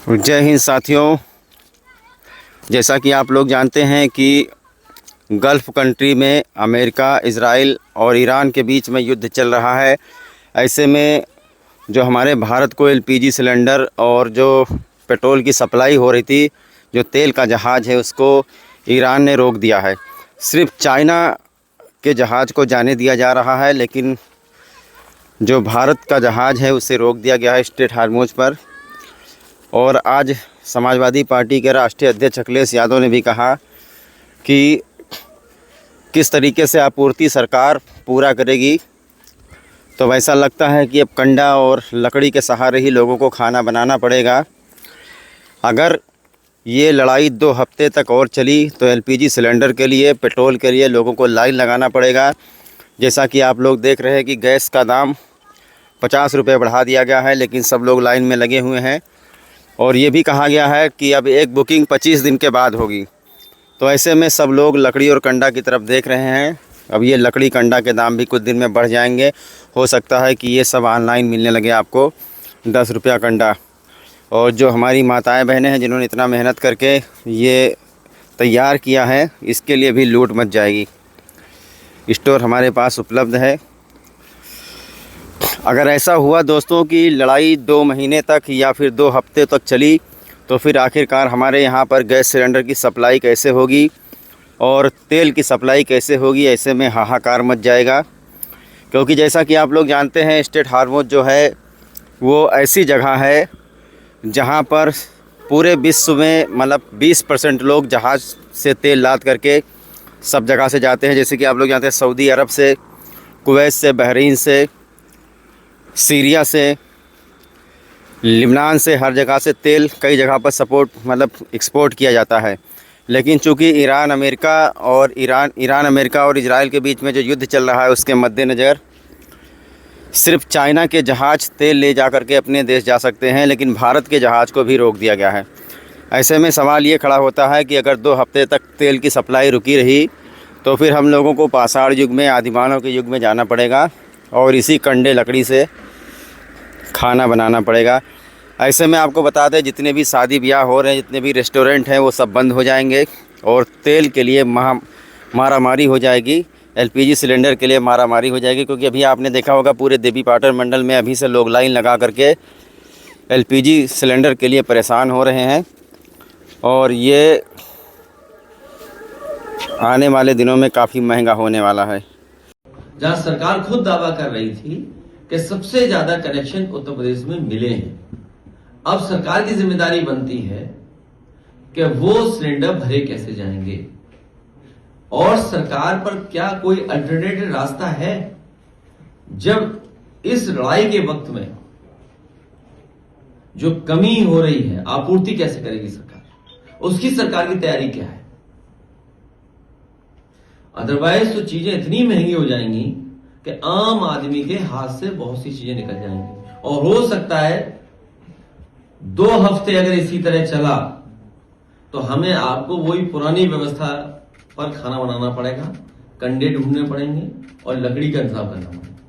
जय हिंद साथियों। जैसा कि आप लोग जानते हैं कि गल्फ़ कंट्री में अमेरिका, इज़राइल और ईरान के बीच में युद्ध चल रहा है। ऐसे में जो हमारे भारत को एलपीजी सिलेंडर और जो पेट्रोल की सप्लाई हो रही थी, जो तेल का जहाज़ है, उसको ईरान ने रोक दिया है। सिर्फ चाइना के जहाज़ को जाने दिया जा रहा है, लेकिन जो भारत का जहाज़ है उसे रोक दिया गया है स्ट्रेट हार्मोज पर। और आज समाजवादी पार्टी के राष्ट्रीय अध्यक्ष अखिलेश यादव ने भी कहा कि किस तरीके से आपूर्ति सरकार पूरा करेगी। तो वैसा लगता है कि अब कंडा और लकड़ी के सहारे ही लोगों को खाना बनाना पड़ेगा। अगर ये लड़ाई 2 हफ्ते तक और चली तो एलपीजी सिलेंडर के लिए, पेट्रोल के लिए लोगों को लाइन लगाना पड़ेगा। जैसा कि आप लोग देख रहे हैं कि गैस का दाम 50 रुपये बढ़ा दिया गया है, लेकिन सब लोग लाइन में लगे हुए हैं। और ये भी कहा गया है कि अब एक बुकिंग 25 दिन के बाद होगी। तो ऐसे में सब लोग लकड़ी और कंडा की तरफ देख रहे हैं। अब ये लकड़ी कंडा के दाम भी कुछ दिन में बढ़ जाएंगे। हो सकता है कि ये सब ऑनलाइन मिलने लगे आपको 10 रुपया कंडा। और जो हमारी माताएं बहनें हैं जिन्होंने इतना मेहनत करके ये तैयार किया है, इसके लिए भी लूट मच जाएगी। स्टोर हमारे पास उपलब्ध है। अगर ऐसा हुआ दोस्तों कि लड़ाई 2 महीने तक या फिर 2 हफ्ते तक चली, तो फिर आखिरकार हमारे यहाँ पर गैस सिलेंडर की सप्लाई कैसे होगी और तेल की सप्लाई कैसे होगी। ऐसे में हाहाकार मच जाएगा। क्योंकि जैसा कि आप लोग जानते हैं, स्ट्रेट हार्मोज जो है वो ऐसी जगह है जहाँ पर पूरे विश्व में मतलब 20% लोग जहाज़ से तेल लाद करके सब जगह से जाते हैं। जैसे कि आप लोग जानते हैं, सऊदी अरब से, कुवैत से, बहरीन से, सीरिया से, लिबनान से, हर जगह से तेल कई जगह पर एक्सपोर्ट किया जाता है। लेकिन चूंकि ईरान अमेरिका और इजराइल के बीच में जो युद्ध चल रहा है, उसके मद्देनज़र सिर्फ चाइना के जहाज़ तेल ले जा कर के अपने देश जा सकते हैं, लेकिन भारत के जहाज़ को भी रोक दिया गया है। ऐसे में सवाल ये खड़ा होता है कि अगर 2 हफ्ते तक तेल की सप्लाई रुकी रही तो फिर हम लोगों को पाषाण युग में, आदिमानव के युग में जाना पड़ेगा और इसी कंडे लकड़ी से खाना बनाना पड़ेगा। ऐसे में आपको बता दें, जितने भी शादी ब्याह हो रहे हैं, जितने भी रेस्टोरेंट हैं, वो सब बंद हो जाएंगे और तेल के लिए मारामारी हो जाएगी। एलपीजी सिलेंडर के लिए मारामारी हो जाएगी। क्योंकि अभी आपने देखा होगा, पूरे देवी पाटन मंडल में अभी से लोग लाइन लगा करके एलपीजी सिलेंडर के लिए परेशान हो रहे हैं। और ये आने वाले दिनों में काफ़ी महंगा होने वाला है। जहां सरकार खुद दावा कर रही थी कि सबसे ज्यादा कनेक्शन उत्तर प्रदेश में मिले हैं, अब सरकार की जिम्मेदारी बनती है कि वो सिलेंडर भरे कैसे जाएंगे और सरकार पर क्या कोई अल्टरनेटिव रास्ता है। जब इस लड़ाई के वक्त में जो कमी हो रही है, आपूर्ति कैसे करेगी सरकार, उसकी सरकार की तैयारी क्या है। अदरवाइज तो चीजें इतनी महंगी हो जाएंगी कि आम आदमी के हाथ से बहुत सी चीजें निकल जाएंगी। और हो सकता है 2 हफ्ते अगर इसी तरह चला तो हमें आपको वही पुरानी व्यवस्था पर खाना बनाना पड़ेगा, कंडे ढूंढने पड़ेंगे और लकड़ी का इंतजाम करना पड़ेगा।